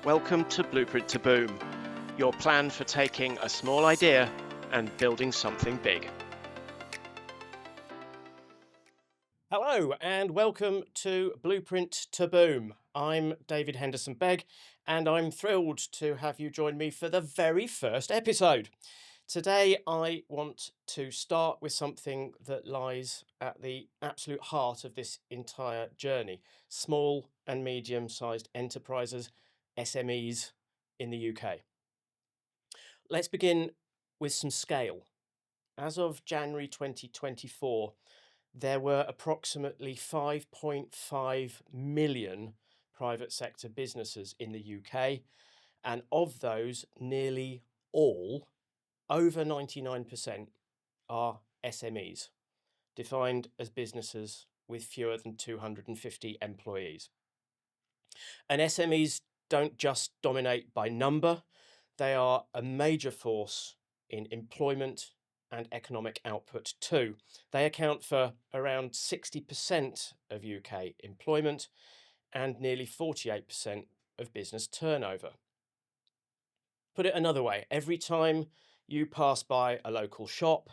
Welcome to Blueprint to Boom, your plan for taking a small idea and building something big. Hello and welcome to Blueprint to Boom. I'm David Henderson-Begg and I'm thrilled to have you join me for the very first episode. Today I want to start with something that lies at the absolute heart of this entire journey: small and medium-sized enterprises, SMEs in the UK. Let's begin with some scale. As of January 2024, there were approximately 5.5 million private sector businesses in the UK, and of those, nearly all, over 99%, are SMEs, defined as businesses with fewer than 250 employees. And SMEs don't just dominate by number, they are a major force in employment and economic output too. They account for around 60% of UK employment and nearly 48% of business turnover. Put it another way, every time you pass by a local shop,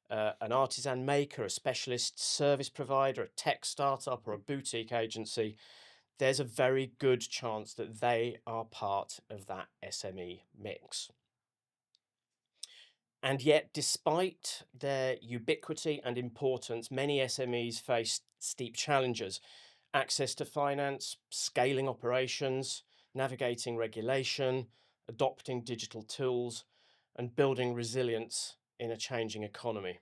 an artisan maker, a specialist service provider, a tech startup or a boutique agency, there's a very good chance that they are part of that SME mix. And yet, despite their ubiquity and importance, many SMEs face steep challenges: access to finance, scaling operations, navigating regulation, adopting digital tools, and building resilience in a changing economy.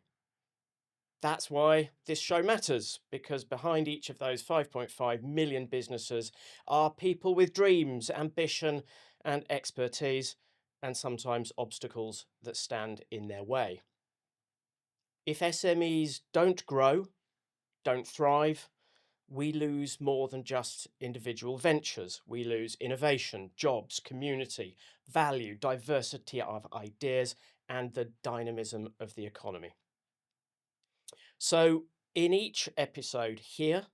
That's why this show matters, because behind each of those 5.5 million businesses are people with dreams, ambition, and expertise, and sometimes obstacles that stand in their way. If SMEs don't grow, don't thrive, we lose more than just individual ventures. We lose innovation, jobs, community, value, diversity of ideas, and the dynamism of the economy. So in each episode here,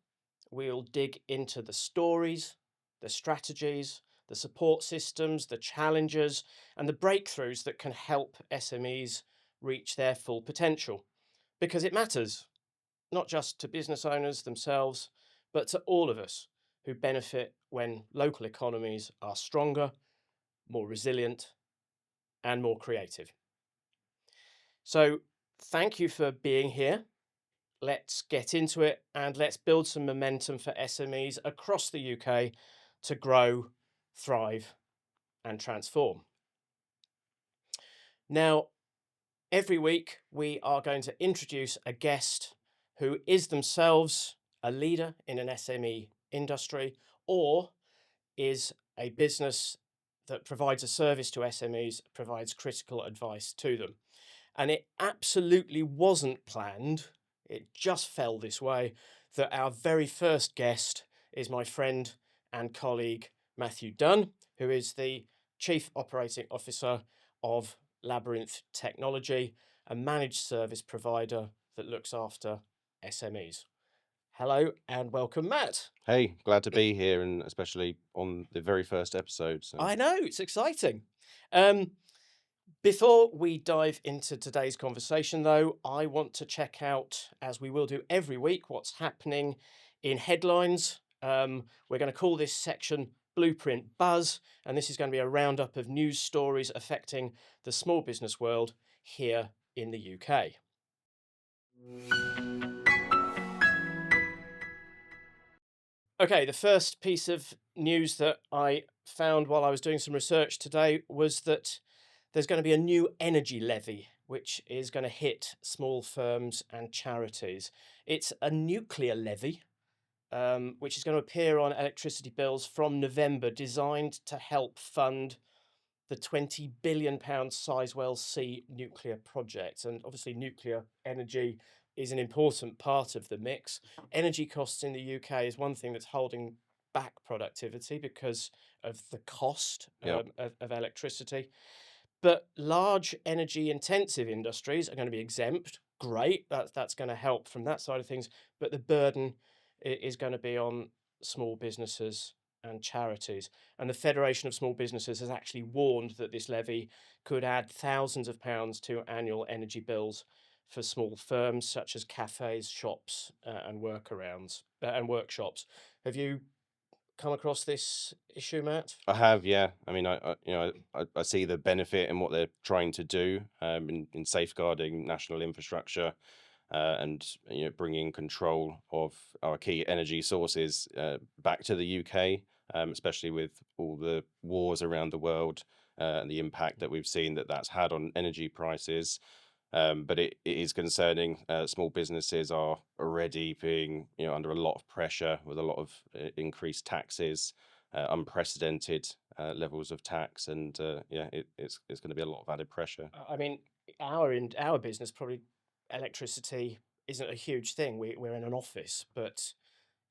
we'll dig into the stories, the strategies, the support systems, the challenges, and the breakthroughs that can help SMEs reach their full potential. Because it matters, not just to business owners themselves, but to all of us who benefit when local economies are stronger, more resilient, and more creative. So thank you for being here. Let's get into it and let's build some momentum for SMEs across the UK to grow, thrive, and transform. Now, every week we are going to introduce a guest who is themselves a leader in an SME industry or is a business that provides a service to SMEs, provides critical advice to them. And it absolutely wasn't planned. It just fell this way that our very first guest is my friend and colleague, Matthew Dunn, who is the Chief Operating Officer of Labyrinth Technology, a managed service provider that looks after SMEs. Hello and welcome, Matt. Hey, glad to be here, and especially on the very first episode. So. I know, it's exciting. Before we dive into today's conversation, though, I want to check out, as we will do every week, what's happening in headlines. We're going to call this section Blueprint Buzz, and this is going to be a roundup of news stories affecting the small business world here in the UK. Okay, the first piece of news that I found while I was doing some research today was that there's going to be a new energy levy, which is going to hit small firms and charities. It's a nuclear levy, which is going to appear on electricity bills from November, designed to help fund the £20 billion Sizewell C nuclear project. And obviously nuclear energy is an important part of the mix. Energy costs in the UK is one thing that's holding back productivity because of the cost of electricity. But large energy intensive industries are going to be exempt. Great, that's going to help from that side of things. But the burden is going to be on small businesses and charities. And the Federation of Small Businesses has actually warned that this levy could add thousands of pounds to annual energy bills for small firms such as cafes, shops, and workshops. Have you come across this issue, Matt? I have, yeah. I mean, I see the benefit in what they're trying to do in safeguarding national infrastructure and bringing control of our key energy sources back to the UK, especially with all the wars around the world and the impact that we've seen that's had on energy prices. But it is concerning. Small businesses are already being, under a lot of pressure with a lot of increased taxes, unprecedented levels of tax, and it's going to be a lot of added pressure. I mean, our business, probably electricity isn't a huge thing. We're in an office, but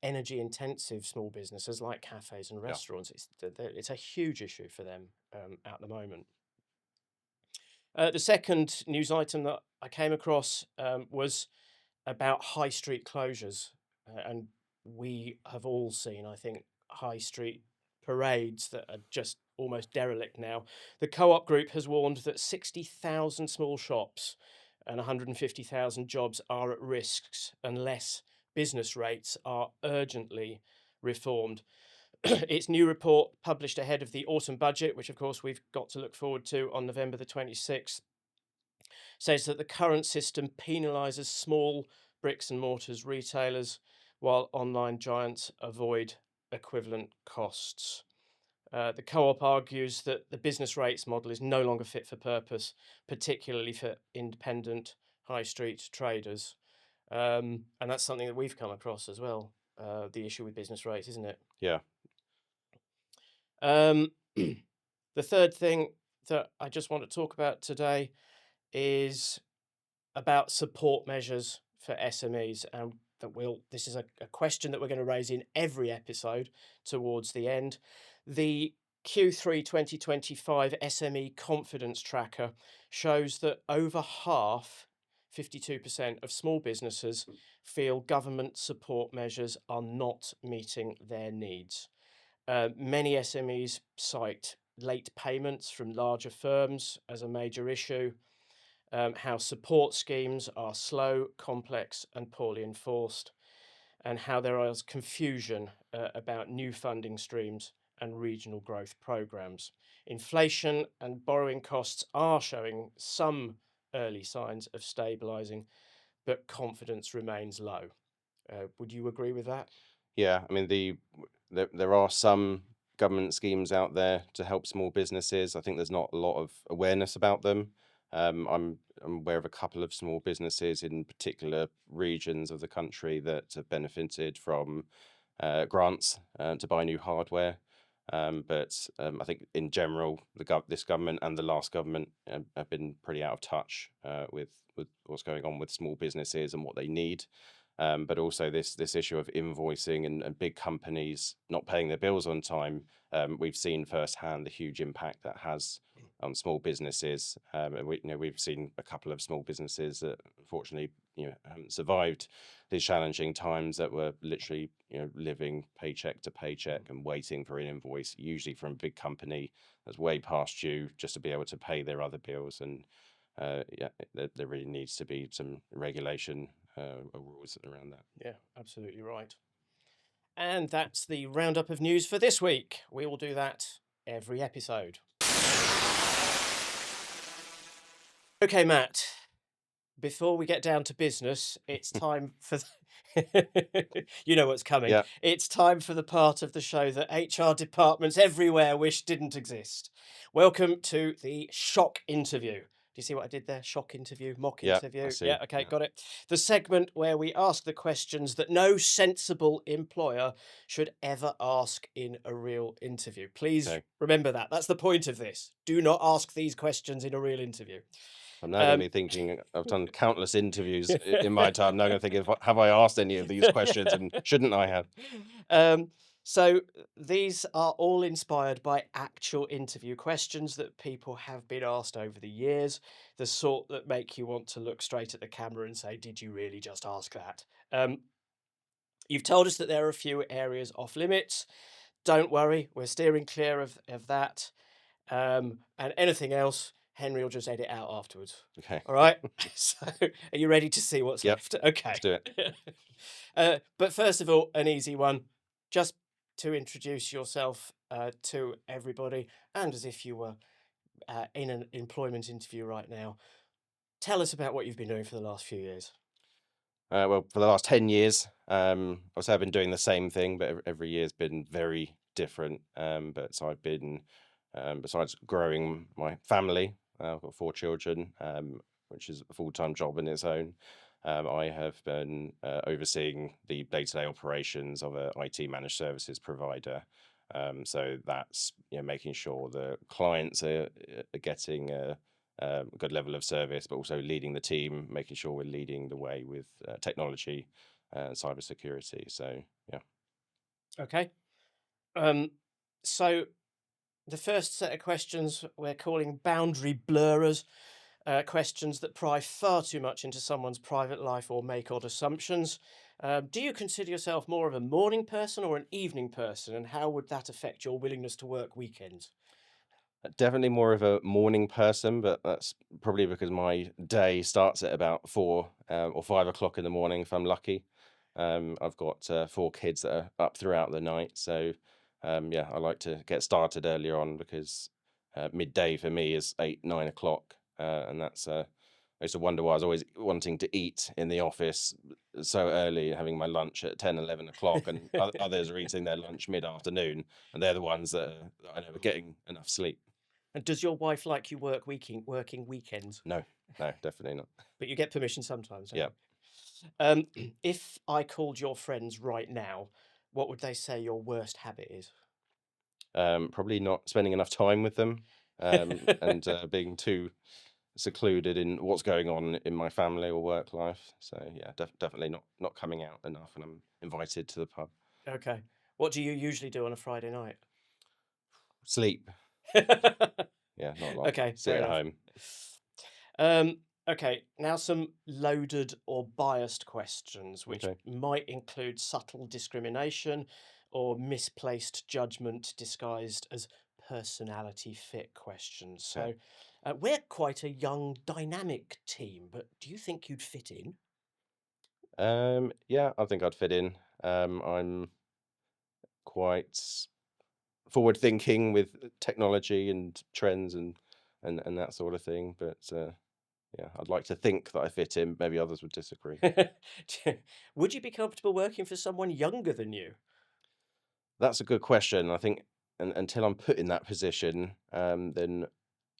energy intensive small businesses like cafes and Yeah. restaurants, it's a huge issue for them at the moment. The second news item that I came across was about high street closures. And we have all seen, I think, high street parades that are just almost derelict now. The Co-op Group has warned that 60,000 small shops and 150,000 jobs are at risk unless business rates are urgently reformed. Its new report, published ahead of the autumn budget, which of course we've got to look forward to on November the 26th, says that the current system penalises small bricks and mortars retailers while online giants avoid equivalent costs. The Co-op argues that the business rates model is no longer fit for purpose, particularly for independent high street traders. And that's something that we've come across as well, the issue with business rates, isn't it? Yeah. The third thing that I just want to talk about today is about support measures for SMEs, and this is a question that we're going to raise in every episode towards the end. The Q3 2025 SME confidence tracker shows that over half, 52% of small businesses feel government support measures are not meeting their needs. Many SMEs cite late payments from larger firms as a major issue, how support schemes are slow, complex, and poorly enforced, and how there is confusion about new funding streams and regional growth programs. Inflation and borrowing costs are showing some early signs of stabilising, but confidence remains low. Would you agree with that? Yeah, I mean, there are some government schemes out there to help small businesses. I think there's not a lot of awareness about them. I'm aware of a couple of small businesses in particular regions of the country that have benefited from grants to buy new hardware. But I think in general, this government and the last government have been pretty out of touch with what's going on with small businesses and what they need. But also this issue of invoicing and big companies not paying their bills on time. We've seen firsthand the huge impact that has on small businesses. And we've seen a couple of small businesses that unfortunately haven't survived these challenging times, that were literally living paycheck to paycheck and waiting for an invoice, usually from a big company that's way past due, just to be able to pay their other bills. And there really needs to be some regulation rules around that. Yeah, absolutely right. And that's the roundup of news for this week. We will do that every episode. Okay, Matt, before we get down to business, it's time for you know what's coming. Yeah. It's time for the part of the show that HR departments everywhere wish didn't exist. Welcome to the shock interview. Do you see what I did there? Shock interview, mock interview. I see. Yeah, okay, got it. The segment where we ask the questions that no sensible employer should ever ask in a real interview. Please remember that. That's the point of this. Do not ask these questions in a real interview. I'm now going to be thinking, I've done countless interviews in my time. Now I'm going to think, have I asked any of these questions, and shouldn't I have? So these are all inspired by actual interview questions that people have been asked over the years, the sort that make you want to look straight at the camera and say, did you really just ask that? You've told us that there are a few areas off limits. Don't worry, we're steering clear of that. And anything else, Henry will just edit out afterwards. Okay. All right. So, are you ready to see what's Yep. left? Okay. Let's do it. But first of all, an easy one. Just to introduce yourself to everybody, and as if you were in an employment interview right now, tell us about what you've been doing for the last few years. Well, for the last 10 years, obviously I've been doing the same thing, but every year's been very different. But so I've been, besides growing my family, I've got 4 children, which is a full-time job in its own. I have been overseeing the day-to-day operations of a IT managed services provider. So that's making sure the clients are getting a good level of service, but also leading the team, making sure we're leading the way with technology and cybersecurity. So yeah. Okay. So the first set of questions we're calling boundary blurrers, questions that pry far too much into someone's private life or make odd assumptions. Do you consider yourself more of a morning person or an evening person, and how would that affect your willingness to work weekends? Definitely more of a morning person, but that's probably because my day starts at about 4 or 5 o'clock in the morning if I'm lucky. I've got 4 kids that are up throughout the night, so yeah, I like to get started earlier on because midday for me is 8, 9 o'clock, and that's I used to wonder why I was always wanting to eat in the office so early, having my lunch at 10, 11 o'clock, and others are eating their lunch mid-afternoon, and they're the ones that I know are getting enough sleep. And does your wife like you working weekends? No, no, definitely not. But you get permission sometimes, don't Yeah. you? If I called your friends right now, what would they say your worst habit is? Probably not spending enough time with them, and being too secluded in what's going on in my family or work life. So yeah, definitely not coming out enough when I'm invited to the pub. Okay. What do you usually do on a Friday night? Sleep. Yeah, not a lot. Okay, Sit fair at enough. home. Okay, now some loaded or biased questions, which Okay. might include subtle discrimination or misplaced judgment disguised as personality fit questions. Okay. So, we're quite a young, dynamic team, but do you think you'd fit in? Yeah, I think I'd fit in. I'm quite forward thinking with technology and trends and that sort of thing. But yeah, I'd like to think that I fit in. Maybe others would disagree. Would you be comfortable working for someone younger than you? That's a good question. I think until I'm put in that position, then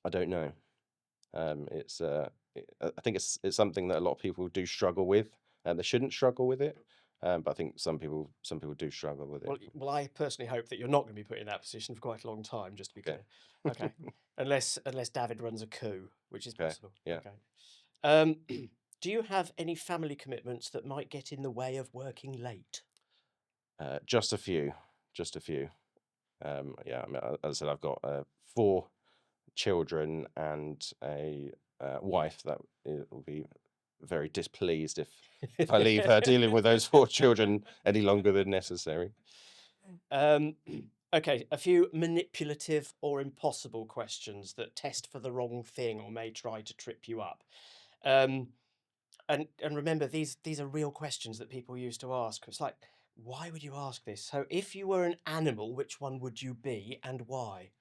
I don't know. It's I think it's something that a lot of people do struggle with, and they shouldn't struggle with it. But I think some people do struggle with it. Well, I personally hope that you're not going to be put in that position for quite a long time, just to be Okay. clear. Okay, unless David runs a coup, which is Okay. possible. Yeah. Okay. Do you have any family commitments that might get in the way of working late? Just a few. Just a few. Yeah. I mean, as I said, I've got 4 children and a wife that will be very displeased if I leave her dealing with those 4 children any longer than necessary. Um, okay, a few manipulative or impossible questions that test for the wrong thing or may try to trip you up. Um, and remember, these are real questions that people used to ask. It's like, why would you ask this? So, if you were an animal, which one would you be and why?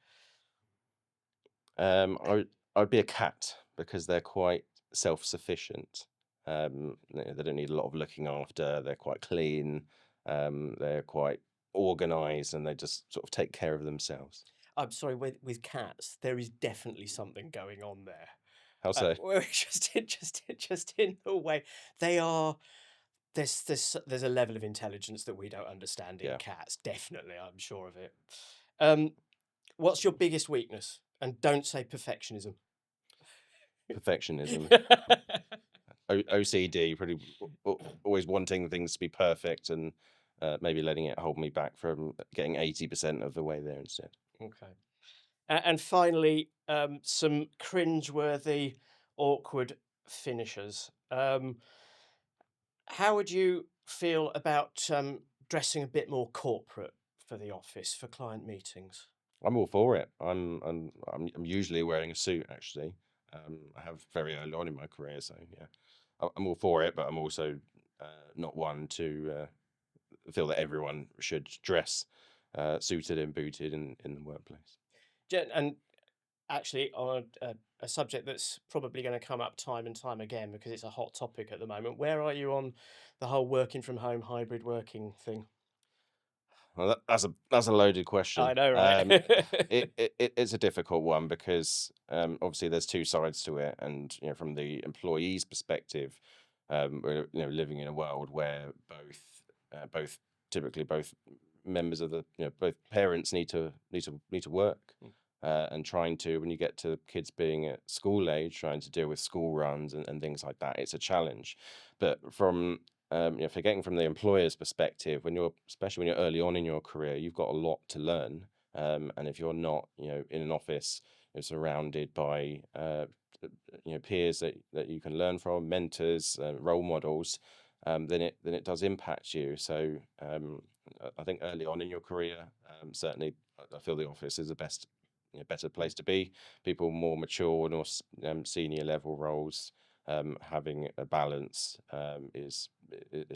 I'd be a cat because they're quite self-sufficient. They don't need a lot of looking after. They're quite clean. They're quite organized, and they just sort of take care of themselves. I'm sorry, with cats, there is definitely something going on there. How so? Well, just in the way they are. There's a level of intelligence that we don't understand in Yeah, cats. Definitely, I'm sure of it. Um, what's your biggest weakness? And don't say perfectionism. perfectionism, OCD, pretty always wanting things to be perfect, and maybe letting it hold me back from getting 80% of the way there instead. Okay. And finally, some cringeworthy, awkward finishers. How would you feel about dressing a bit more corporate for the office, for client meetings? I'm all for it. I'm usually wearing a suit actually. I have very early on in my career, so yeah, I'm all for it. But I'm also not one to feel that everyone should dress suited and booted in the workplace. And actually, on a subject that's probably going to come up time and time again because it's a hot topic at the moment, where are you on the whole working from home, hybrid working thing? Well, that's a loaded I question. know, right? It's a difficult one because obviously there's two sides to it, and from the employee's perspective, we're living in a world where both typically both members of the both parents need to work, Mm. and trying to when you get to kids being at school age, trying to deal with school runs and things like that, it's a challenge. But from forgetting from the employer's perspective, especially when you're early on in your career, you've got a lot to learn. And if you're not, in an office, surrounded by, peers that you can learn from, mentors, role models, then it does impact you. So I think early on in your career, certainly I feel the office is the best, better place to be. People more mature and more senior level roles, having a balance is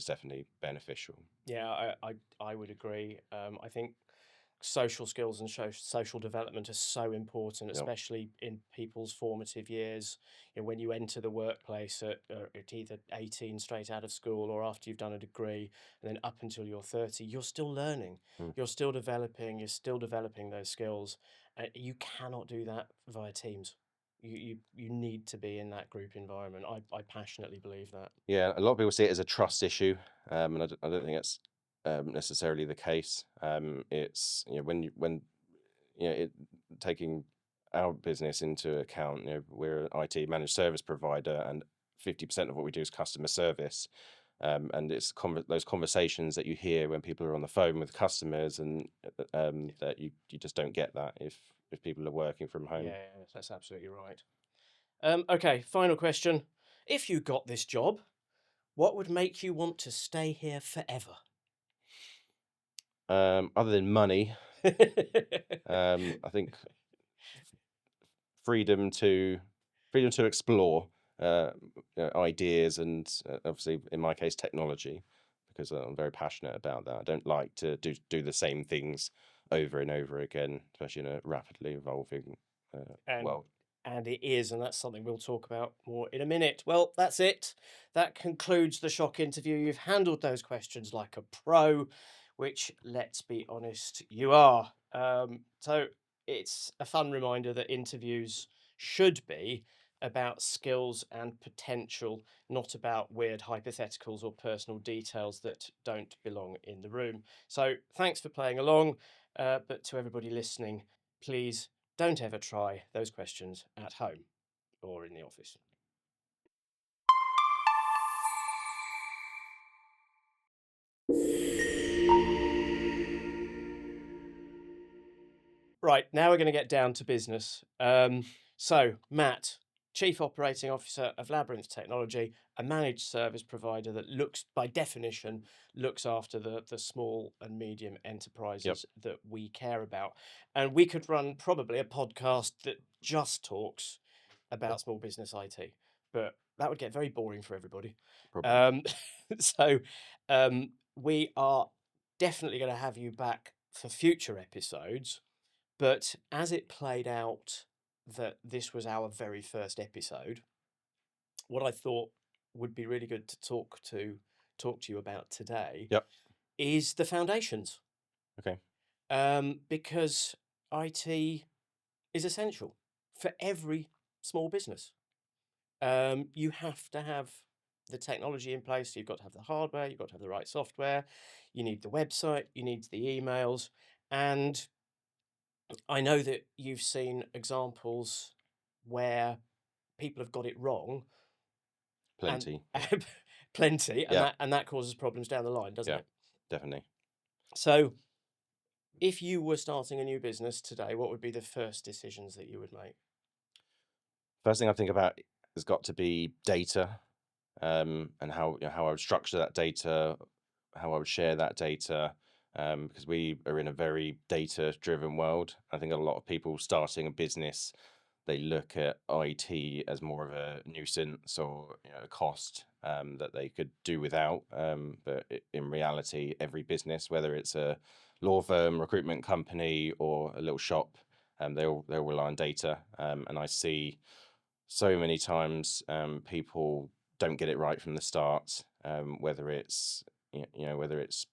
definitely beneficial. Yeah, I would agree. I think social skills and social development are so important, Yep. especially in people's formative years. When you enter the workplace at either 18 straight out of school or after you've done a degree, and then up until you're 30, you're still learning, Mm. you're still developing those skills. You cannot do that via Teams. You need to be in that group environment. I passionately believe that. Yeah, a lot of people see it as a trust issue, and I don't think it's necessarily the case. It's when it taking our business into account. We're an IT managed service provider, and 50% of what we do is customer service. And it's those conversations that you hear when people are on the phone with customers, and that you just don't get that if people are working from home. Yeah, that's absolutely right. Okay, final question. If you got this job, what would make you want to stay here forever? Other than money, I think freedom to freedom to explore ideas and obviously in my case technology, because I'm very passionate about that. I don't like to do the same things over and over again, especially in a rapidly evolving and world. and it is, and that's something we'll talk about more in a minute. Well, that's it. That concludes the shock interview. You've handled those questions like a pro, which, let's be honest, you are. So it's a fun reminder that interviews should be about skills and potential, not about weird hypotheticals or personal details that don't belong in the room. So thanks for playing along, but to everybody listening, please don't ever try those questions at home or in the office. Right, now we're going to get down to business. So, Matt, Chief Operating Officer of Labyrinth Technology, a managed service provider that by definition, looks after the small and medium enterprises that we care about. And we could run probably a podcast that just talks about small business IT, but that would get very boring for everybody. Probably. So, we are definitely going to have you back for future episodes. But as it played out that this was our very first episode, what I thought would be really good to talk to you about today Yep. is the foundations. Okay. Because IT is essential for every small business. You have to have the technology in place. You've got to have the hardware. You've got to have the right software. You need the website. You need the emails. And I know that you've seen examples where people have got it wrong, Plenty. and plenty, Yeah. and that causes problems down the line, doesn't Yeah. it? Definitely. So, if you were starting a new business today, what would be the first decisions that you would make? First thing I think about has got to be data, and how I would structure that data, how I would share that data, because we are in a very data-driven world. I think a lot of people starting a business, they look at IT as more of a nuisance or a cost that they could do without. But in reality, every business, whether it's a law firm, recruitment company, or a little shop, they'll rely on data. And I see so many times people don't get it right from the start. Whether it's whether it's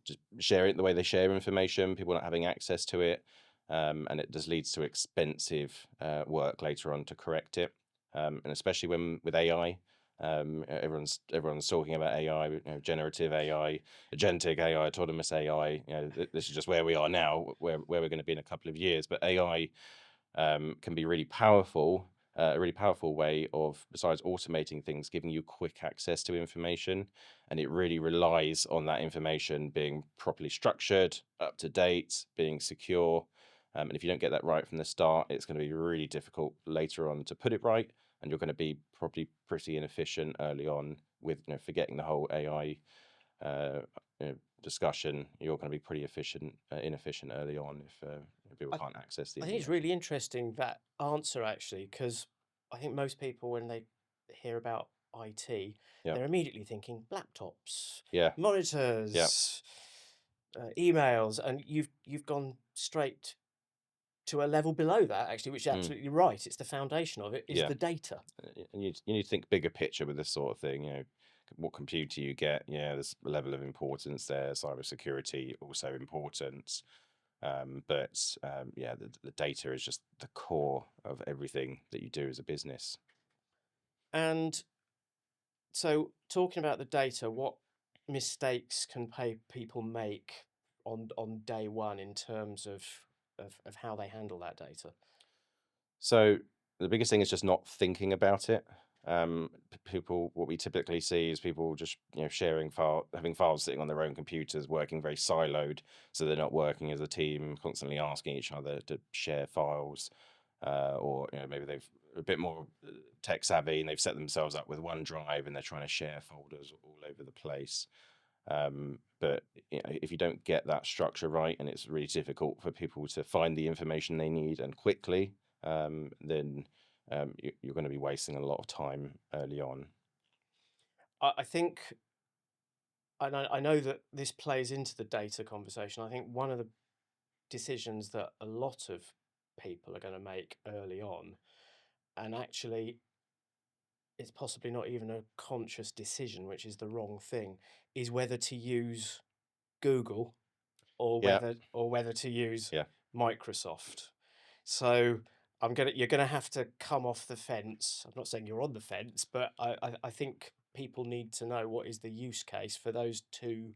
just sharing the way they share information, people not having access to it, and it just leads to expensive work later on to correct it. And especially when with AI, everyone's talking about AI, generative AI, agentic AI, autonomous AI. This is just where we are now, where we're going to be in a couple of years. But AI can be really powerful. A really powerful way of, besides automating things, giving you quick access to information, and it really relies on that information being properly structured, up to date, being secure. And if you don't get that right from the start, it's going to be really difficult later on to put it right, and you're going to be probably pretty inefficient early on with forgetting the whole AI discussion. You're going to be pretty inefficient early on if people can't access the I think it's information. really interesting, that answer, actually, because I think most people, when they hear about IT, Yeah, they're immediately thinking laptops, yeah, yeah. monitors, emails, and you've gone straight to a level below that, actually, which is Mm. absolutely right. It's the foundation of it, is Yeah, the data. and you need to think bigger picture with this sort of thing. What computer you get. Yeah, there's a level of importance there. Cybersecurity also important. But yeah, the data is just the core of everything that you do as a business. And so, talking about the data, what mistakes can people make on day one in terms of how they handle that data? So the biggest thing is just not thinking about it. What we typically see is people just having files sitting on their own computers, working very siloed, so they're not working as a team, constantly asking each other to share files, or maybe they've a bit more tech savvy and they've set themselves up with OneDrive and they're trying to share folders all over the place. But if you don't get that structure right, and it's really difficult for people to find the information they need and quickly, then you're going to be wasting a lot of time early on. I think, and I know that this plays into the data conversation. I think one of the decisions that a lot of people are going to make early on, and actually it's possibly not even a conscious decision, which is the wrong thing, is whether to use Google or Yeah, whether to use yeah. Microsoft. So you're gonna have to come off the fence. I'm not saying you're on the fence, but I think people need to know what is the use case for those two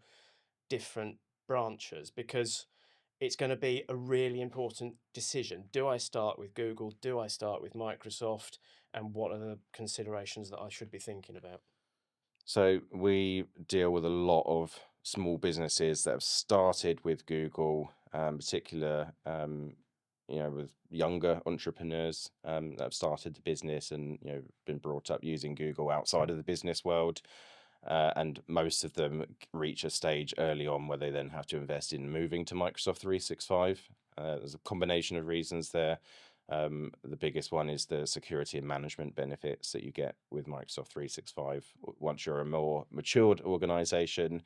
different branches, because it's going to be a really important decision. Do I start with Google? Do I start with Microsoft? And what are the considerations that I should be thinking about? So we deal with a lot of small businesses that have started with Google, particular, with younger entrepreneurs that have started the business and been brought up using Google outside of the business world. And most of them reach a stage early on where they then have to invest in moving to Microsoft 365. There's a combination of reasons there. The biggest one is the security and management benefits that you get with Microsoft 365. Once you're a more matured organization,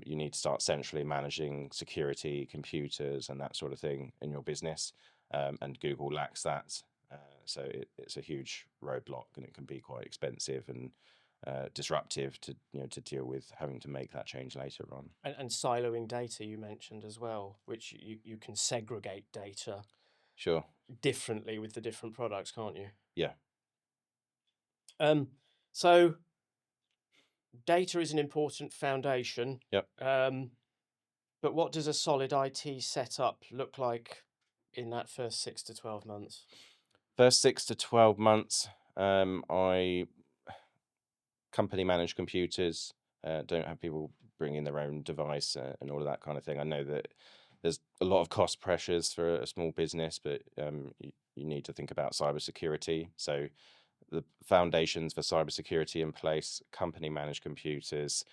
you need to start centrally managing security, computers, and that sort of thing in your business. And Google lacks that. So it's a huge roadblock, and it can be quite expensive and disruptive to deal with having to make that change later on. And siloing data, you mentioned as well, which you can segregate data Sure. differently with the different products, can't you? Yeah. So data is an important foundation. Yep. But what does a solid IT setup look like in that first 6 to 12 months? First 6 to 12 months, I company manage computers. Don't have people bring in their own device and all of that kind of thing. I know that there's a lot of cost pressures for a small business, but you need to think about cybersecurity. So the foundations for cybersecurity in place, company managed computers,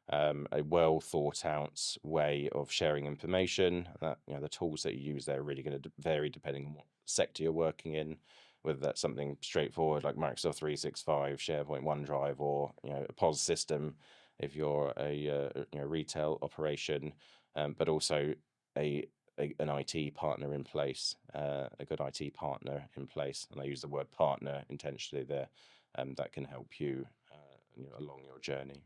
a well thought out way of sharing information. That the tools that you use there are really going to vary depending on what sector you're working in. Whether that's something straightforward like Microsoft 365, SharePoint, OneDrive, or a POS system if you're a retail operation, but also an IT partner in place, a good IT partner in place, and I use the word partner intentionally there, that can help you, along your journey.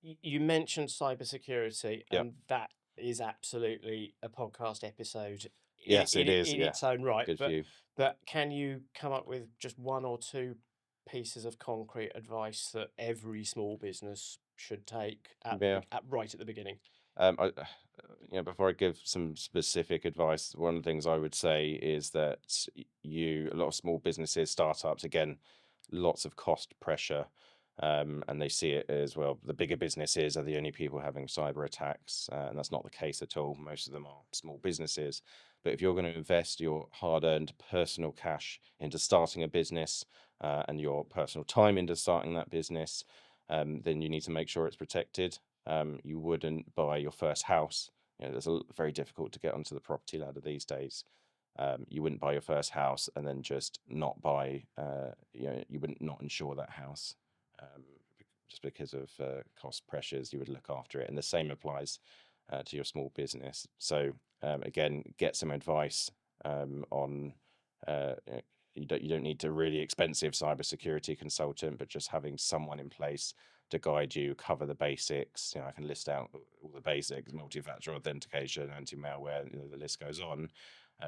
You mentioned cybersecurity, Yeah. and that is absolutely a podcast episode Yes, it is. in Yeah, its own right. good for you. But can you come up with just one or two pieces of concrete advice that every small business should take Yeah. right at the beginning? Before I give some specific advice, one of the things I would say is that a lot of small businesses, startups, again, lots of cost pressure, and they see it as well. The bigger businesses are the only people having cyber attacks, and that's not the case at all. Most of them are small businesses. But if you're going to invest your hard-earned personal cash into starting a business, and your personal time into starting that business, then you need to make sure it's protected. You wouldn't buy your first house. It's very difficult to get onto the property ladder these days. You wouldn't buy your first house and then just not buy. You wouldn't not insure that house, just because of cost pressures. You would look after it, and the same applies to your small business. So again, get some advice on. You don't need a really expensive cybersecurity consultant, but just having someone in place to guide you, cover the basics. I can list out all the basics: multi-factor authentication, anti-malware. The list goes on.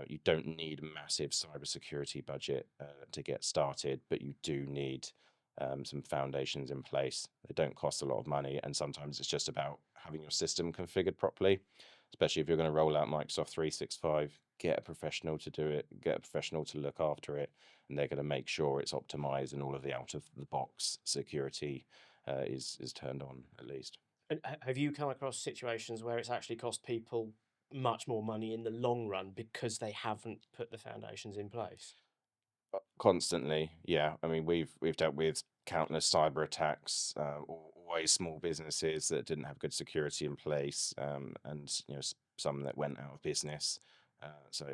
You don't need a massive cybersecurity budget to get started, but you do need some foundations in place. They don't cost a lot of money, and sometimes it's just about having your system configured properly. Especially if you're going to roll out Microsoft 365, get a professional to do it, get a professional to look after it, and they're going to make sure it's optimized and all of the out-of-the-box security is turned on at least. And have you come across situations where it's actually cost people much more money in the long run because they haven't put the foundations in place? Constantly, yeah. I mean, we've dealt with countless cyber attacks, always small businesses that didn't have good security in place, and some that went out of business. So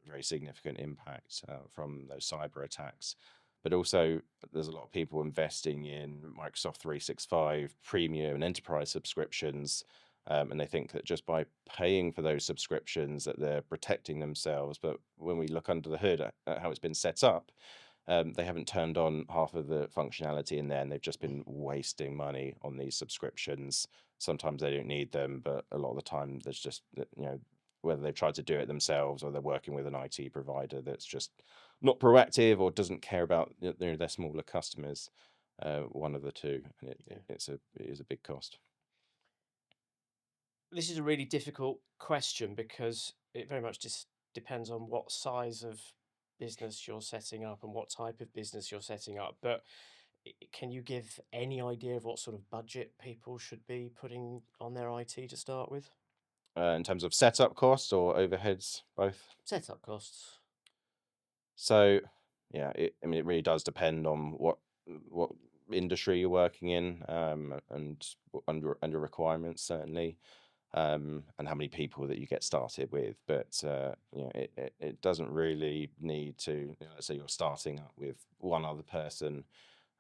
very significant impact from those cyber attacks. But also, there's a lot of people investing in Microsoft 365 premium and enterprise subscriptions, and they think that just by paying for those subscriptions that they're protecting themselves. But when we look under the hood at how it's been set up, they haven't turned on half of the functionality in there, and they've just been wasting money on these subscriptions. Sometimes they don't need them, but a lot of the time there's just whether they've tried to do it themselves or they're working with an IT provider that's just not proactive or doesn't care about their smaller customers. One of the two, and it is a big cost. This is a really difficult question because it very much just depends on what size of business you're setting up and what type of business you're setting up. But can you give any idea of what sort of budget people should be putting on their IT to start with? In terms of setup costs or overheads, both. Setup costs. So, yeah, it really does depend on what industry you're working in, and under requirements certainly, and how many people that you get started with. But it doesn't really need to. Let's say you're starting up with one other person.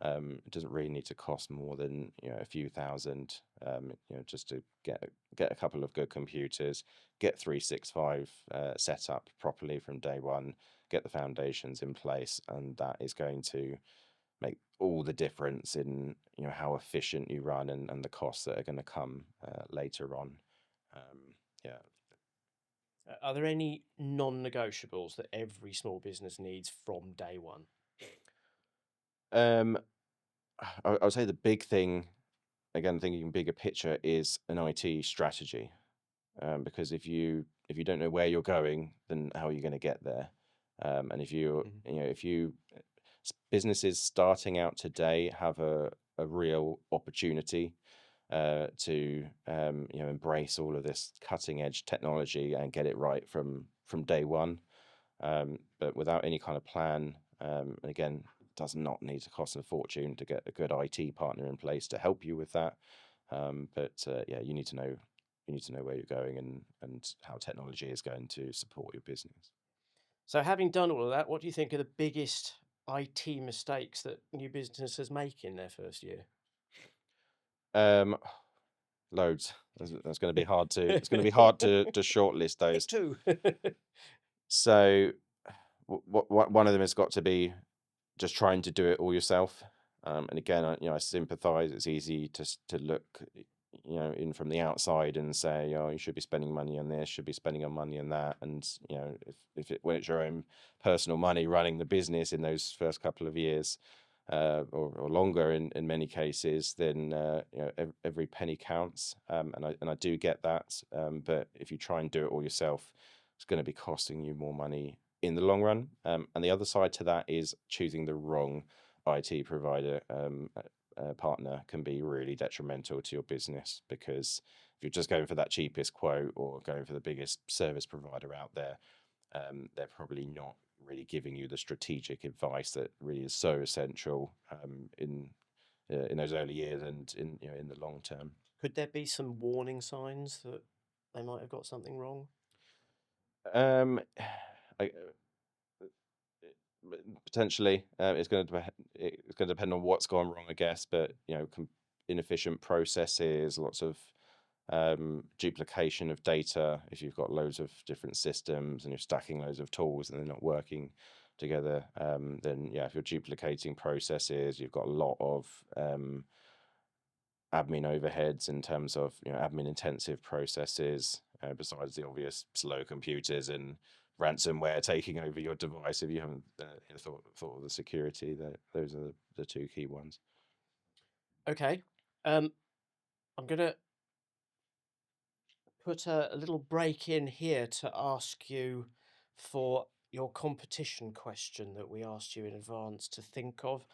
It doesn't really need to cost more than a few thousand, just to get a couple of good computers, get 365 set up properly from day one, get the foundations in place, and that is going to make all the difference in how efficient you run, and the costs that are going to come later on. Yeah. Are there any non-negotiables that every small business needs from day one? Um, I would say the big thing, again, thinking bigger picture, is an IT strategy. Because if you don't know where you're going, then how are you going to get there? And if you Mhm. you know if you businesses starting out today have a real opportunity to embrace all of this cutting edge technology and get it right from day one. But without any kind of plan, and again, does not need to cost a fortune to get a good IT partner in place to help you with that. Yeah, you need to know where you're going and how technology is going to support your business. So having done all of that, what do you think are the biggest IT mistakes that new businesses make in their first year? Um, Loads. That's going to be hard to. It's going to be hard to shortlist Pick those. two. So, one of them has got to be just trying to do it all yourself. And again, I sympathise. It's easy to look, in from the outside and say, oh, you should be spending money on this, should be spending on money on that, and when it's your own personal money running the business in those first couple of years, or longer in many cases, then every penny counts. And I do get that. But if you try and do it all yourself, it's going to be costing you more money in the long run. And the other side to that is choosing the wrong IT provider partner can be really detrimental to your business, because if you're just going for that cheapest quote or going for the biggest service provider out there, they're probably not really giving you the strategic advice that really is so essential in those early years and in the long term. Could there be some warning signs that they might have got something wrong? Um, I, Potentially, it's going to depend on what's gone wrong, I guess. But inefficient processes, lots of duplication of data. If you've got loads of different systems and you're stacking loads of tools and they're not working together, then yeah, if you're duplicating processes, you've got a lot of admin overheads in terms of admin intensive processes, besides the obvious slow computers and ransomware taking over your device. If you haven't thought of the security, those are the two key ones. Okay. I'm going to put a little break in here to ask you for your competition question that we asked you in advance to think of.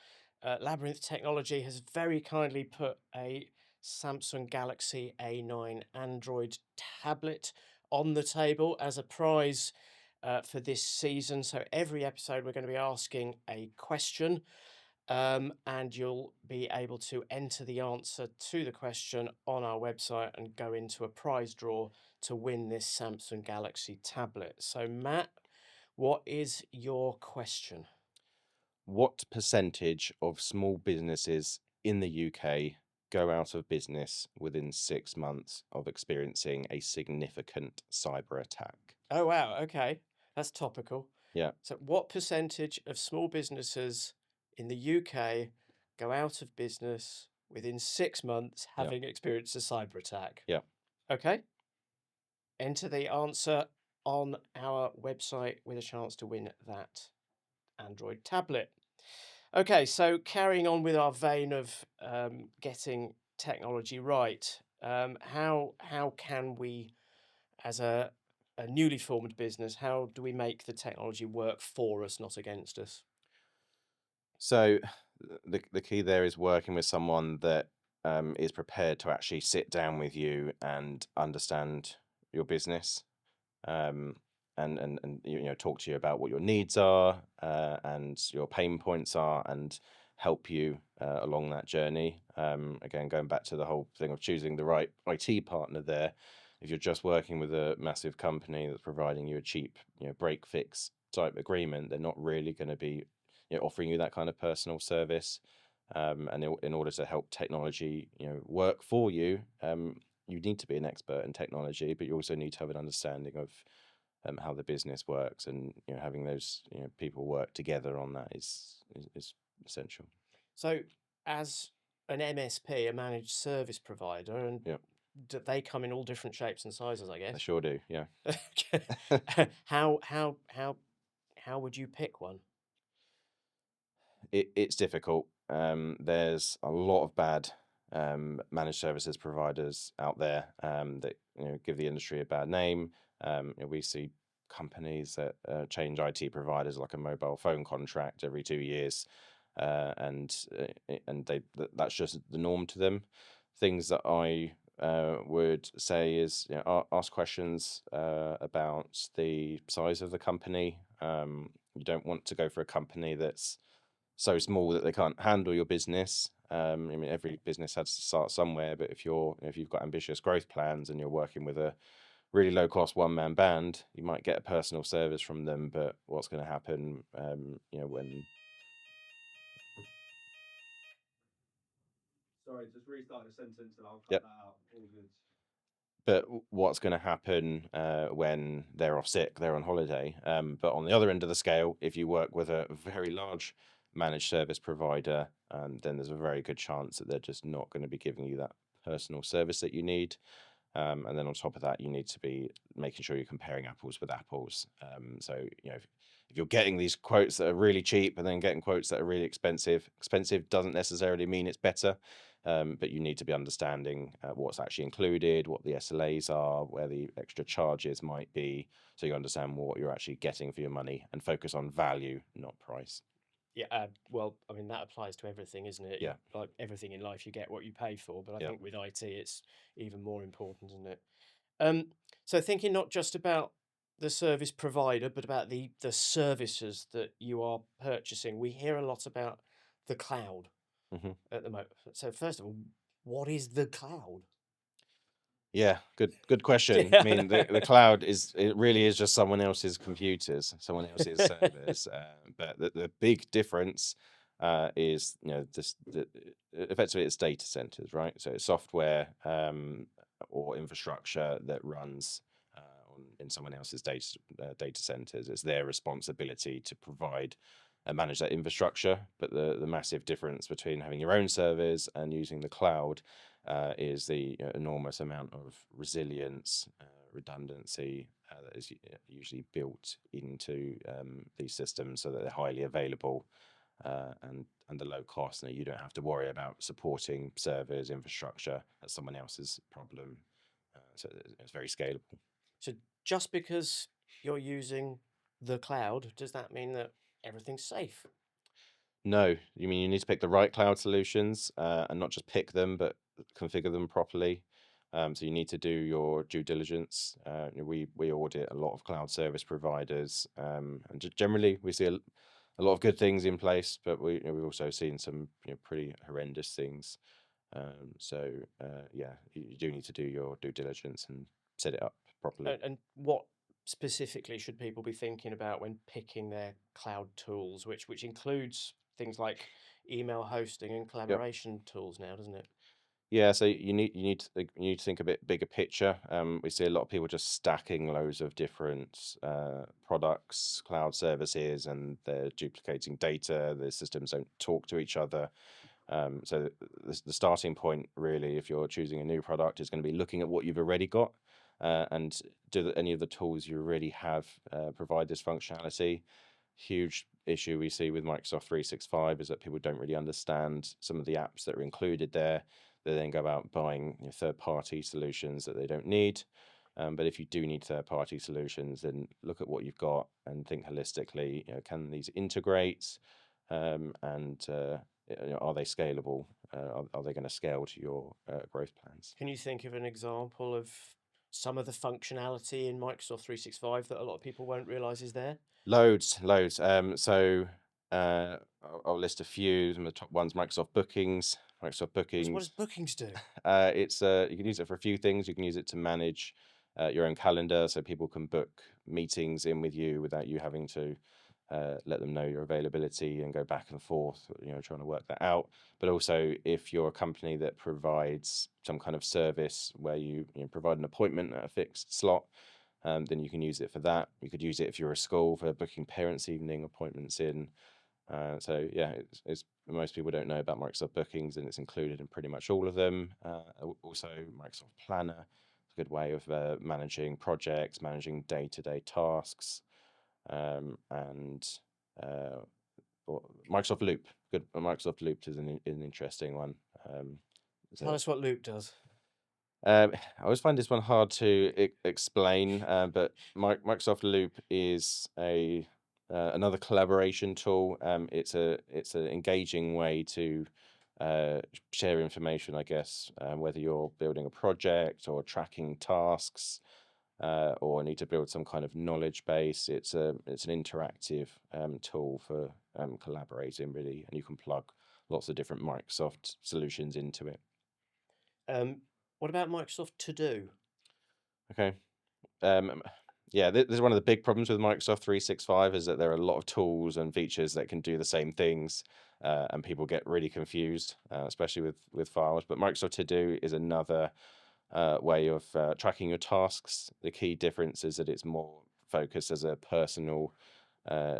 Labyrinth Technology has very kindly put a Samsung Galaxy A9 Android tablet on the table as a prize for this season. So every episode we're going to be asking a question, and you'll be able to enter the answer to the question on our website and go into a prize draw to win this Samsung Galaxy tablet. So Matt, what is your question? What percentage of small businesses in the UK go out of business within 6 months of experiencing a significant cyber attack? Oh, wow. Okay. That's topical. Yeah, So, what percentage of small businesses in the UK go out of business within 6 months yeah, having experienced a cyber attack? yeah. Okay. Enter the answer on our website with a chance to win that Android tablet. Okay, so carrying on with our vein of getting technology right, how can we, as a newly formed business, how do we make the technology work for us, not against us? So the key there is working with someone that is prepared to actually sit down with you and understand your business, um, and talk to you about what your needs are, and your pain points are, and help you along that journey. Again, going back to the whole thing of choosing the right IT partner there. If you're just working with a massive company that's providing you a cheap, break fix type agreement, they're not really going to be offering you that kind of personal service. And in order to help technology work for you, you need to be an expert in technology, but you also need to have an understanding of how the business works, and having those people work together on that is essential. So, as an MSP, a managed service provider, and Yeah, they come in all different shapes and sizes, I I guess. sure do. Yeah. Okay. How would you pick one? It's difficult. There's a lot of bad managed services providers out there that give the industry a bad name. We see companies that change IT providers like a mobile phone contract every 2 years, and that's just the norm to them. Things that I would say is ask questions about the size of the company. You don't want to go for a company that's so small that they can't handle your business. I mean, every business has to start somewhere, but if you've got ambitious growth plans and you're working with a really low cost one man band, you might get a personal service from them, but what's going to happen, when Sorry, just restart the sentence and I'll cut yep. that out. All good. But what's going to happen when they're off sick, they're on holiday? But on the other end of the scale, if you work with a very large managed service provider, then there's a very good chance that they're just not going to be giving you that personal service that you need. And then on top of that, you need to be making sure you're comparing apples with apples. So, if you're getting these quotes that are really cheap and then getting quotes that are really expensive, expensive doesn't necessarily mean it's better. But you need to be understanding what's actually included, what the SLAs are, where the extra charges might be, so you understand what you're actually getting for your money and focus on value, not price. Yeah, well, I mean, that applies to everything, isn't it? Yeah. Like everything in life, you get what you pay for. But I Yeah. think with IT, it's even more important, isn't it? So thinking not just about the service provider, but about the services that you are purchasing, we hear a lot about the cloud Mhm. at the moment. So first of all, what is the cloud? Yeah, good question. I mean, the cloud it really is just someone else's computers, someone else's servers. But the big difference is, effectively it's data centers, right? So it's software or infrastructure that runs in someone else's data centers. It's their responsibility to provide and manage that infrastructure. But the massive difference between having your own servers and using the cloud is the enormous amount of resilience, redundancy that is usually built into these systems, so that they're highly available and the low cost. And you don't have to worry about supporting servers, infrastructure. That's someone else's problem. So it's very scalable. So just because you're using the cloud, does that mean that everything's safe? No, you mean you need to pick the right cloud solutions and not just pick them, but configure them properly. So you need to do your due diligence. We audit a lot of cloud service providers, and generally we see a lot of good things in place, but we've also seen some pretty horrendous things. Yeah, you do need to do your due diligence and set it up properly. And what specifically should people be thinking about when picking their cloud tools, which includes things like email hosting and Yep. collaboration tools now, doesn't it? Yeah, so you need to think a bit bigger picture. We see a lot of people just stacking loads of different products, cloud services, and they're duplicating data. The systems don't talk to each other. So the starting point, really, if you're choosing a new product, is going to be looking at what you've already got, and do any of the tools you already have provide this functionality. Huge issue we see with Microsoft 365 is that people don't really understand some of the apps that are included there. They then go out buying third-party solutions that they don't need. But if you do need third-party solutions, then look at what you've got and think holistically. Can these integrate? And are they scalable? Are they going to scale to your growth plans? Can you think of an example of some of the functionality in Microsoft 365 that a lot of people won't realize is there? Loads. So I'll list a few. Some of the top ones: Microsoft Bookings. Microsoft What Bookings. does bookings do? It's you can use it for a few things. You can use it to manage your own calendar, so people can book meetings in with you without you having to let them know your availability and go back and forth, trying to work that out. But also, if you're a company that provides some kind of service where you provide an appointment at a fixed slot, then you can use it for that. You could use it if you're a school for booking parents' evening appointments in. So yeah, it's most people don't know about Microsoft Bookings, and it's included in pretty much all of them. Also, Microsoft Planner is a good way of managing projects, managing day-to-day tasks, and Microsoft Loop. Good, Microsoft Loop is an interesting one. Tell us what Loop does. I always find this one hard to explain, but Microsoft Loop is another collaboration tool. It's an engaging way to share information, I guess, whether you're building a project or tracking tasks. or need to build some kind of knowledge base. It's an interactive tool for collaborating, really, and you can plug lots of different Microsoft solutions into it. What about Microsoft To Do? Okay. Yeah, this is one of the big problems with Microsoft 365 is that there are a lot of tools and features that can do the same things, and people get really confused, especially with files. But Microsoft To Do is another way of tracking your tasks. The key difference is that it's more focused as a personal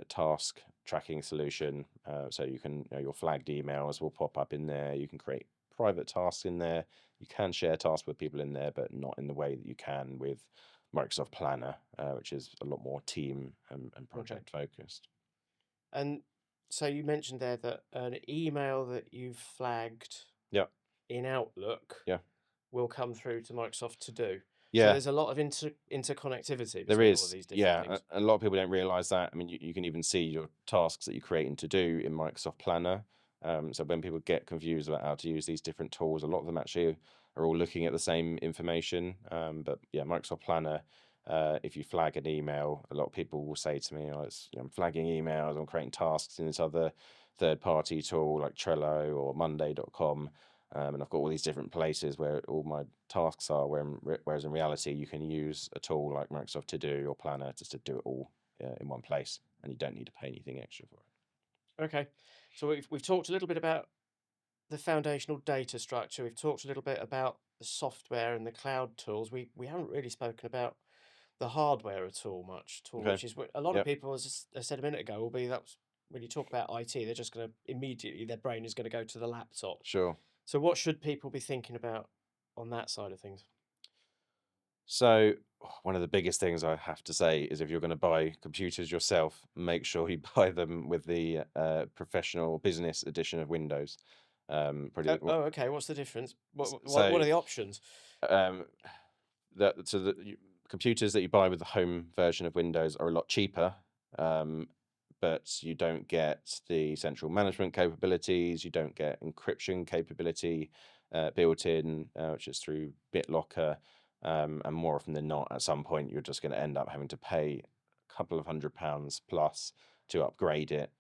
task tracking solution. So you can, your flagged emails will pop up in there. You can create private tasks in there. You can share tasks with people in there, but not in the way that you can with Microsoft Planner, which is a lot more team and project focused. And so you mentioned there that an email that you've flagged in Outlook will come through to Microsoft To Do. Yeah. So there's a lot of interconnectivity There between is, all of these different things. a lot of people don't realize that. I mean, you can even see your tasks that you create in To Do in Microsoft Planner. So when people get confused about how to use these different tools, a lot of them actually are all looking at the same information. But yeah, Microsoft Planner, if you flag an email, a lot of people will say to me, I'm flagging emails, I'm creating tasks in this other third-party tool like Trello or Monday.com. And I've got all these different places where all my tasks are, whereas in reality, you can use a tool like Microsoft To Do or Planner just to do it all in one place, and you don't need to pay anything extra for it. Okay, so we've talked a little bit about the foundational data structure. We've talked a little bit about the software and the cloud tools. We haven't really spoken about the hardware at all much, which is what a lot of people, as I said a minute ago, will be that's when you talk about IT, they're just going to immediately, their brain is going to go to the laptop. Sure. So what should people be thinking about on that side of things? So one of the biggest things I have to say is if you're going to buy computers yourself, make sure you buy them with the professional business edition of Windows. Okay. What's the difference? What are the options? The computers that you buy with the home version of Windows are a lot cheaper, but you don't get the central management capabilities. You don't get encryption capability built in, which is through BitLocker. And more often than not, at some point, you're just going to end up having to pay a couple of £100 plus to upgrade it,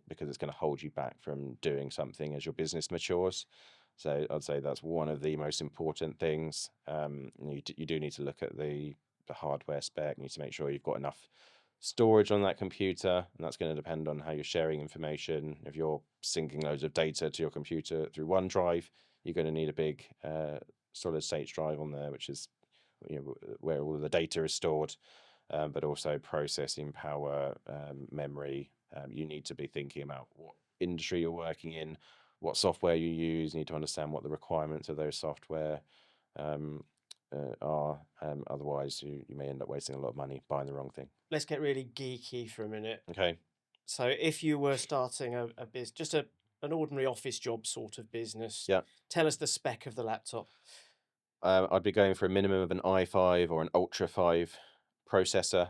because it's going to hold you back from doing something as your business matures. So I'd say that's one of the most important things. You do need to look at the hardware spec. You need to make sure you've got enough storage on that computer, and that's going to depend on how you're sharing information. If you're syncing loads of data to your computer through OneDrive, you're going to need a big solid state drive on there, which is where all of the data is stored, but also processing power, memory. You need to be thinking about what industry you're working in, what software you use. You need to understand what the requirements of those software are. Otherwise, you may end up wasting a lot of money buying the wrong thing. Let's get really geeky for a minute. Okay. So if you were starting a business, just an ordinary office job sort of business, tell us the spec of the laptop. I'd be going for a minimum of an i5 or an Ultra 5 processor.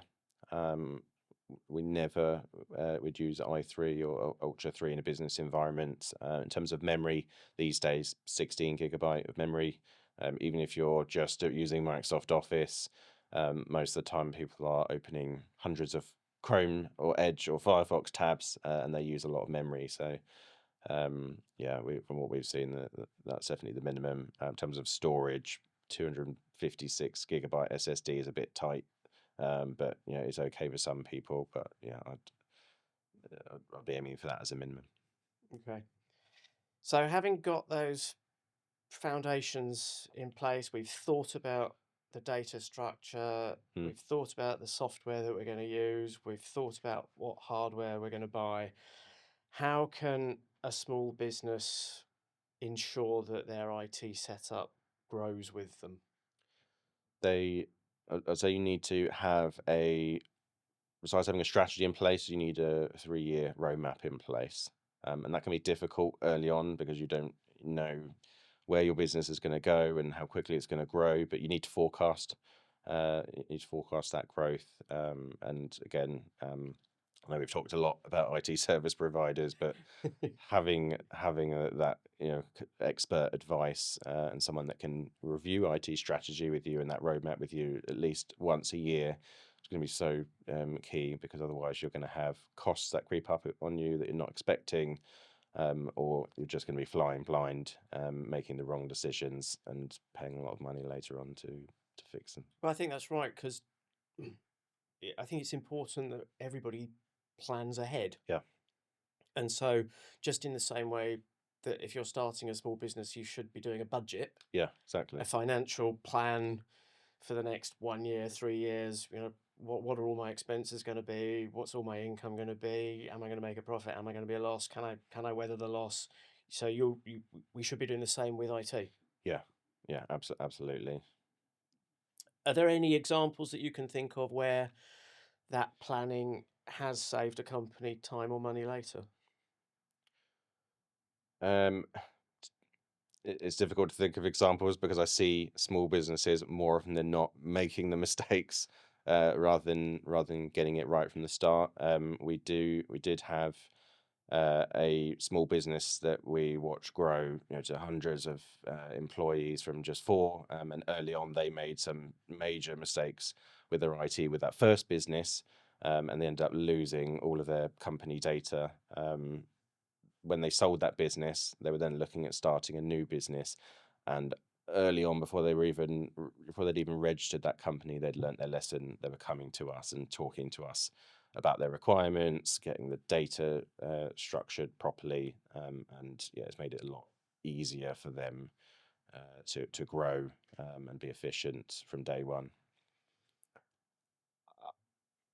We never would use i3 or Ultra 3 in a business environment. In terms of memory, these days, 16 gigabyte of memory. Even if you're just using Microsoft Office, most of the time people are opening hundreds of Chrome or Edge or Firefox tabs, and they use a lot of memory. So from what we've seen, that's definitely the minimum. In terms of storage, 256 gigabyte SSD is a bit tight, but it's okay for some people. But I'd be aiming for that as a minimum. Okay. So having got those foundations in place, we've thought about the data structure, we've thought about the software that we're going to use, we've thought about what hardware we're going to buy. How can a small business ensure that their IT setup grows with them? I'd say you need to have besides having a strategy in place, you need a 3-year roadmap in place. And that can be difficult early on because you don't know where your business is going to go and how quickly it's going to grow, but you need to forecast. You need to forecast that growth. And again, I know we've talked a lot about IT service providers, but having that expert advice and someone that can review IT strategy with you and that roadmap with you at least once a year is going to be so key, because otherwise you're going to have costs that creep up on you that you're not expecting, or you're just going to be flying blind, making the wrong decisions and paying a lot of money later on to fix them. Well, I think that's right, because I think it's important that everybody plans ahead. Yeah. And so, just in the same way that if you're starting a small business, you should be doing a budget, Yeah, exactly. a financial plan for the next 1 year, 3 years. What are all my expenses going to be? What's all my income going to be? Am I going to make a profit? Am I going to be a loss? Can I weather the loss? So we should be doing the same with IT. Yeah, absolutely. Are there any examples that you can think of where that planning has saved a company time or money later? It's difficult to think of examples because I see small businesses more often than not making the mistakes rather than getting it right from the start. We did have a small business that we watched grow, to hundreds of employees from just 4. And early on, they made some major mistakes with their IT with that first business, and they ended up losing all of their company data. When they sold that business, they were then looking at starting a new business, and early on, before they'd even registered that company, they'd learnt their lesson. They were coming to us and talking to us about their requirements, getting the data structured properly, and it's made it a lot easier for them to grow and be efficient from day one.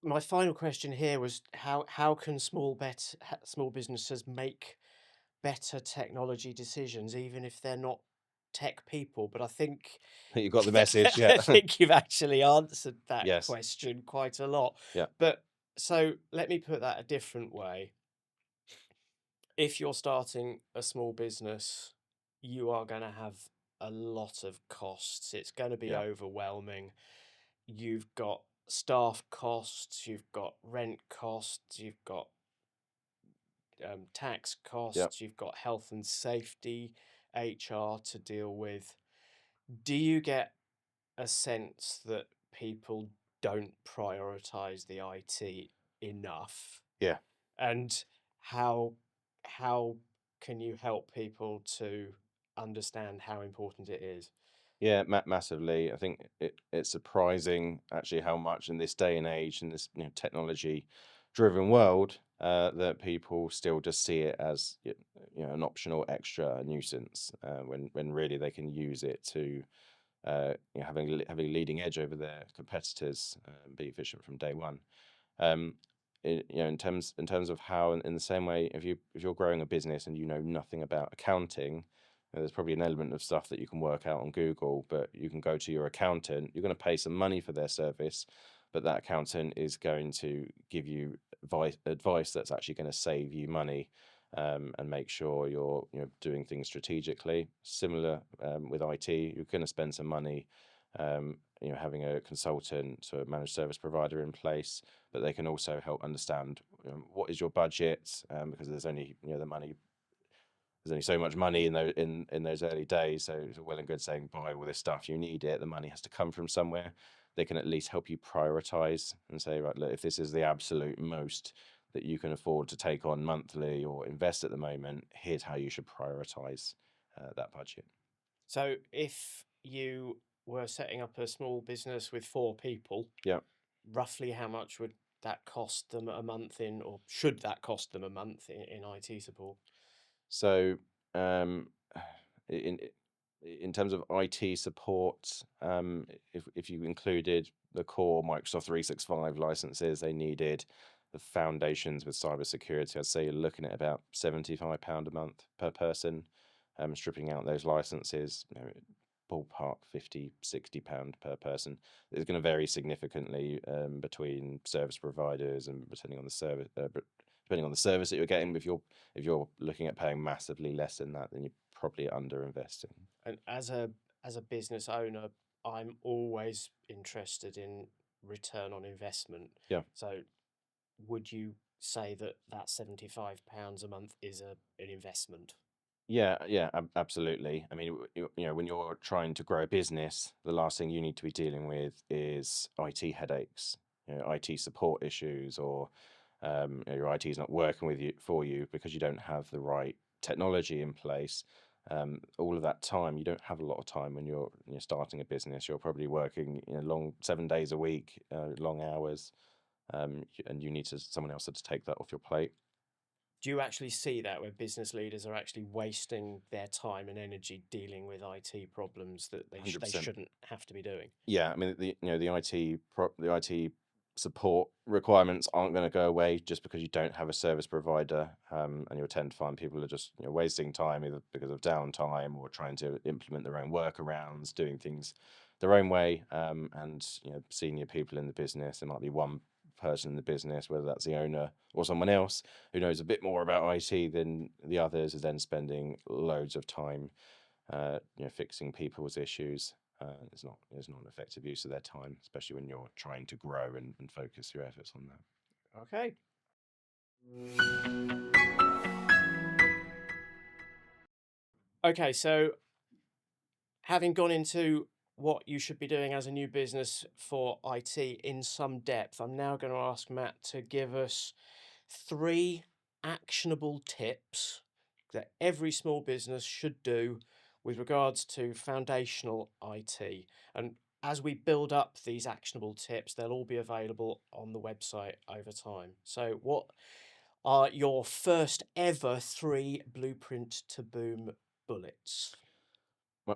My final question here was how can small businesses make better technology decisions, even if they're not tech people? But I think You got the message, yeah. I think you've actually answered that Yes. question quite a lot. Yeah. But so let me put that a different way. If you're starting a small business, you are going to have a lot of costs. It's going to be Yeah. overwhelming. You've got staff costs, you've got rent costs, you've got tax costs, you've got health and safety, HR to deal with. Do you get a sense that people don't prioritize the IT enough? Yeah. And how can you help people to understand how important it is? Yeah, massively. I think it's surprising actually how much in this day and age, in this technology-driven world, that people still just see it as an optional extra nuisance, when really they can use it to having a leading edge over their competitors, and be efficient from day one. In terms of how, in the same way, if you're growing a business and you know nothing about accounting, there's probably an element of stuff that you can work out on Google, but you can go to your accountant. You're going to pay some money for their service, but that accountant is going to give you advice that's actually going to save you money, and make sure you're doing things strategically. Similar with IT, you're going to spend some money, having a consultant or a managed service provider in place, but they can also help understand what is your budget, because there's only the money. There's only so much money in those early days, so it's well and good saying buy all this stuff. You need it. The money has to come from somewhere. They can at least help you prioritize and say, right, look, if this is the absolute most that you can afford to take on monthly or invest at the moment, here's how you should prioritize that budget. So if you were setting up a small business with 4 people, roughly how much would that cost them a month or should that cost them a month in IT support? So, in terms of IT support, if you included the core Microsoft 365 licenses they needed, the foundations with cybersecurity, I'd say you're looking at about £75 a month per person. Stripping out those licenses, ballpark £50-60 per person. It's going to vary significantly between service providers and depending on the service. Depending on the service that you're getting, if you're looking at paying massively less than that, then you're probably under investing. And as a business owner, I'm always interested in return on investment. Yeah. So would you say that £75 a month is an investment? Yeah, absolutely. I mean, when you're trying to grow a business, the last thing you need to be dealing with is IT headaches, IT support issues, or your IT is not working with you for you because you don't have the right technology in place. All of that time, you don't have a lot of time when you're starting a business. You're probably working, long 7 days a week, long hours, and you need someone else to take that off your plate. Do you actually see that where business leaders are actually wasting their time and energy dealing with IT problems that they 100%. shouldn't have to be doing? Yeah, I mean, the IT support requirements aren't going to go away just because you don't have a service provider, and you'll tend to find people are just wasting time either because of downtime or trying to implement their own workarounds, doing things their own way. And senior people in the business, there might be one person in the business, whether that's the owner or someone else who knows a bit more about IT than the others, is then spending loads of time fixing people's issues. It's not an effective use of their time, especially when you're trying to grow and focus your efforts on that. Okay. Okay, so having gone into what you should be doing as a new business for IT in some depth, I'm now going to ask Matt to give us 3 actionable tips that every small business should do with regards to foundational IT. And as we build up these actionable tips, they'll all be available on the website over time. So, what are your first ever 3 Blueprint to Boom bullets?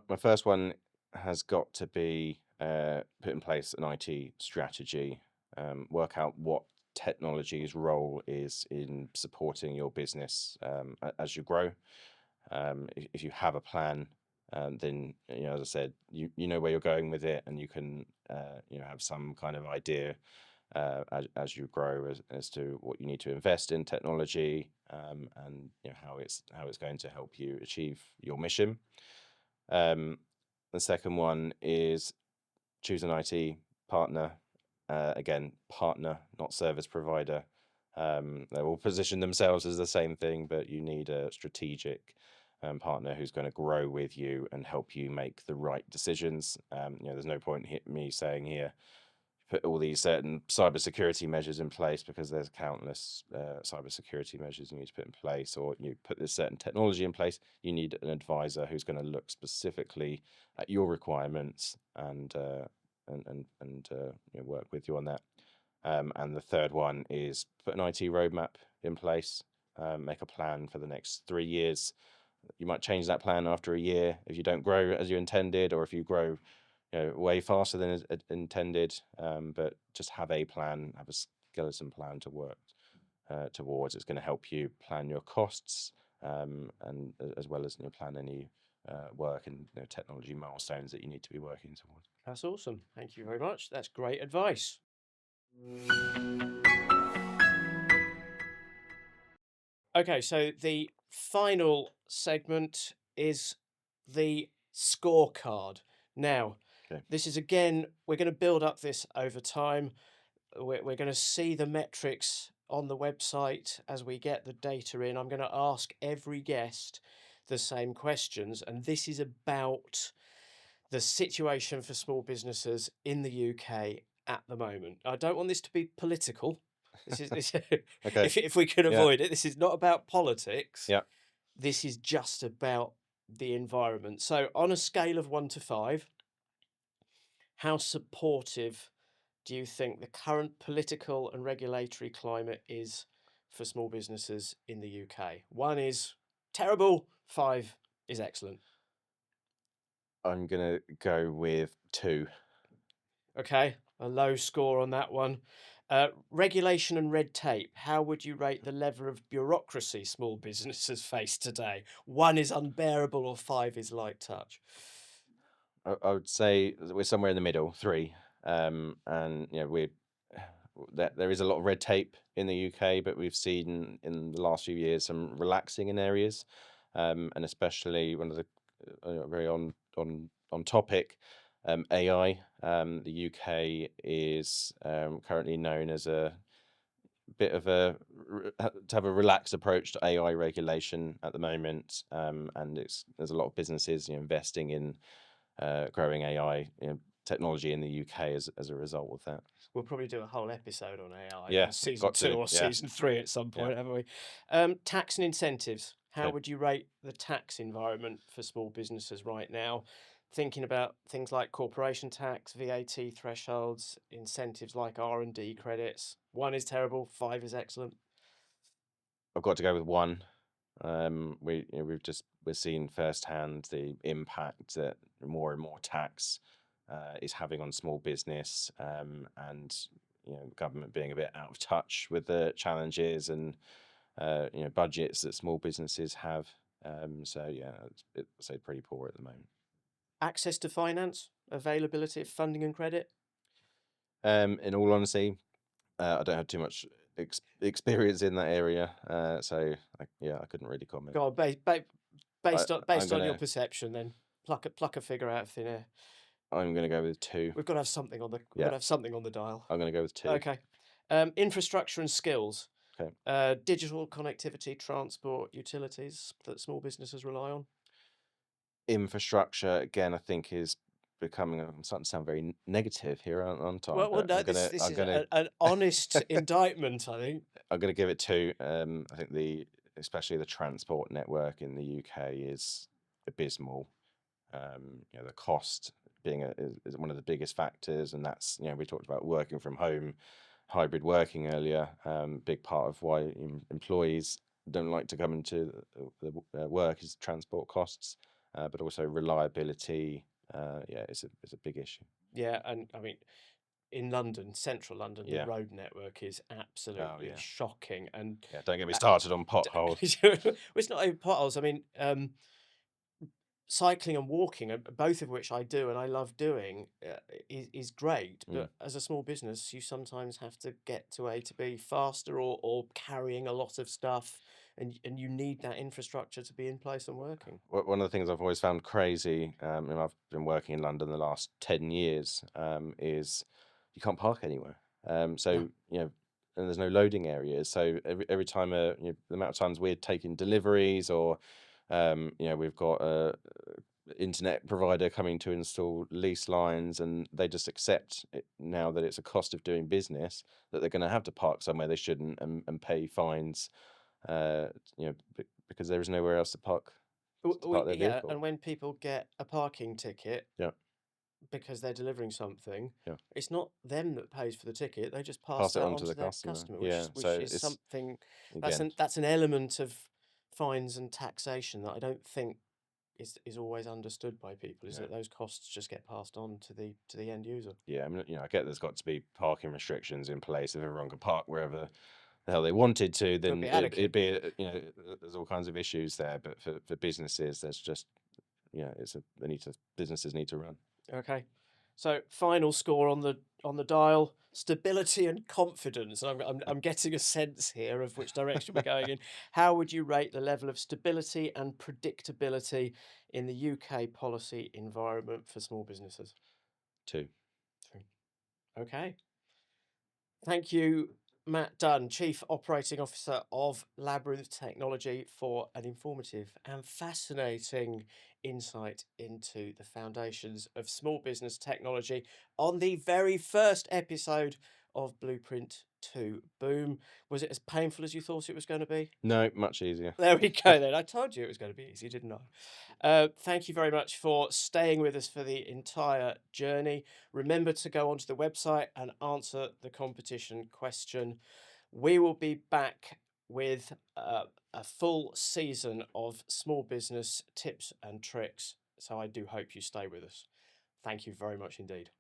My first one has got to be put in place an IT strategy, work out what technology's role is in supporting your business as you grow. If you have a plan, then as I said, you know where you're going with it, and you can have some kind of idea as you grow as to what you need to invest in technology, and how it's going to help you achieve your mission. The second one is choose an IT partner. Again, partner, not service provider. They will position themselves as the same thing, but you need a strategic partner who's going to grow with you and help you make the right decisions. There's no point me saying here, put all these certain cybersecurity measures in place, because there's countless cybersecurity measures you need to put in place, or you put this certain technology in place. You need an advisor who's going to look specifically at your requirements and work with you on that. And the third one is put an IT roadmap in place, make a plan for the next 3 years. You might change that plan after a year if you don't grow as you intended, or if you grow way faster than intended. But just have a plan, have a skeleton plan to work towards. It's going to help you plan your costs, and as well as plan any work and technology milestones that you need to be working towards. That's awesome. Thank you very much. That's great advice. Okay, so the final segment is the scorecard. Now, Okay. this is again, we're going to build up this over time. We're going to see the metrics on the website as we get the data in. I'm going to ask every guest the same questions, and this is about the situation for small businesses in the UK at the moment. I don't want this to be political. This Okay. if we can Yeah. avoid it. This is not about politics. Yeah. This is just about the environment. So on a scale of 1 to 5, how supportive do you think the current political and regulatory climate is for small businesses in the UK? 1 is terrible, 5 is excellent. I'm gonna go with 2. Okay, a low score on that one. Regulation and red tape. How would you rate the level of bureaucracy small businesses face today? 1 is unbearable or 5 is light touch? I would say we're somewhere in the middle, 3. And there is a lot of red tape in the UK, but we've seen in the last few years some relaxing in areas, and especially one of the very on topic, AI. The UK is currently known as bit of to have a relaxed approach to AI regulation at the moment, and there's a lot of businesses investing in growing AI technology in the UK as a result of that. We'll probably do a whole episode on AI Yeah, in season got 2 to, or yeah. season 3 at some point, haven't we? Tax and incentives. How Okay. would you rate the tax environment for small businesses right now? Thinking about things like corporation tax, VAT thresholds, incentives like R&D credits. 1 is terrible, 5 is excellent. I've got to go with 1. We're seeing firsthand the impact that more and more tax is having on small business, and government being a bit out of touch with the challenges and budgets that small businesses have. So yeah, I'd say pretty poor at the moment. Access to finance, availability of funding and credit. In all honesty, I don't have too much experience in that area, so I couldn't really comment. Go on, based I'm on your gonna- perception, then pluck a figure out of thin air. I'm going to go with 2. We've got to have something on the dial. I'm going to go with 2. Okay. Infrastructure and skills. Okay. Digital connectivity, transport, utilities that small businesses rely on. Infrastructure, again, I think is becoming. I'm starting to sound very negative here, aren't I? Well, But no, I'm this gonna- I'm is gonna- an honest indictment, I think. I'm going to give it 2. I think especially the transport network in the UK is abysmal. The cost being is one of the biggest factors, and that's we talked about working from home, hybrid working earlier. Big part of why employees don't like to come into the work is transport costs, but also reliability. It's a big issue. Yeah, and I mean, in London, central London, Yeah. the road network is absolutely yeah. shocking. And Yeah, don't get me started on potholes. it's not even potholes. I mean, cycling and walking, both of which I do and I love doing, is great. But as a small business, you sometimes have to get to A to B faster, or carrying a lot of stuff, and you need that infrastructure to be in place and working. One of the things I've always found crazy, and I've been working in London the last 10 years, is you can't park anywhere. So, and there's no loading areas. So every time, the amount of times we're taking deliveries, or, we've got a internet provider coming to install lease lines, and they just accept it now that it's a cost of doing business, that they're going to have to park somewhere they shouldn't, and pay fines, because there is nowhere else to park. Their vehicle. And when people get a parking ticket, Yeah. because they're delivering something, Yeah. it's not them that pays for the ticket; they just pass it that on to the their customer. which, Yeah, which so is it's, something again, that's an element of fines and taxation that I don't think is always understood by people. Is that those costs just get passed on to the end user? yeah. I mean, I get there's got to be parking restrictions in place. If everyone could park wherever the hell they wanted to, then be it'd be there's all kinds of issues there. But for businesses, there's just businesses need to run. Okay, so final score on the dial: stability and confidence. I'm getting a sense here of which direction we're going in. How would you rate the level of stability and predictability in the UK policy environment for small businesses? 2. Okay. Thank you, Matt Dunn, Chief Operating Officer of Labyrinth Technology, for an informative and fascinating insight into the foundations of small business technology on the very first episode of Blueprint to Boom. Was it as painful as you thought it was going to be? No, much easier. There we go then. I told you it was going to be easy, didn't I? Thank you very much for staying with us for the entire journey. Remember to go onto the website and answer the competition question. We will be back with a full season of small business tips and tricks. So I do hope you stay with us. Thank you very much indeed.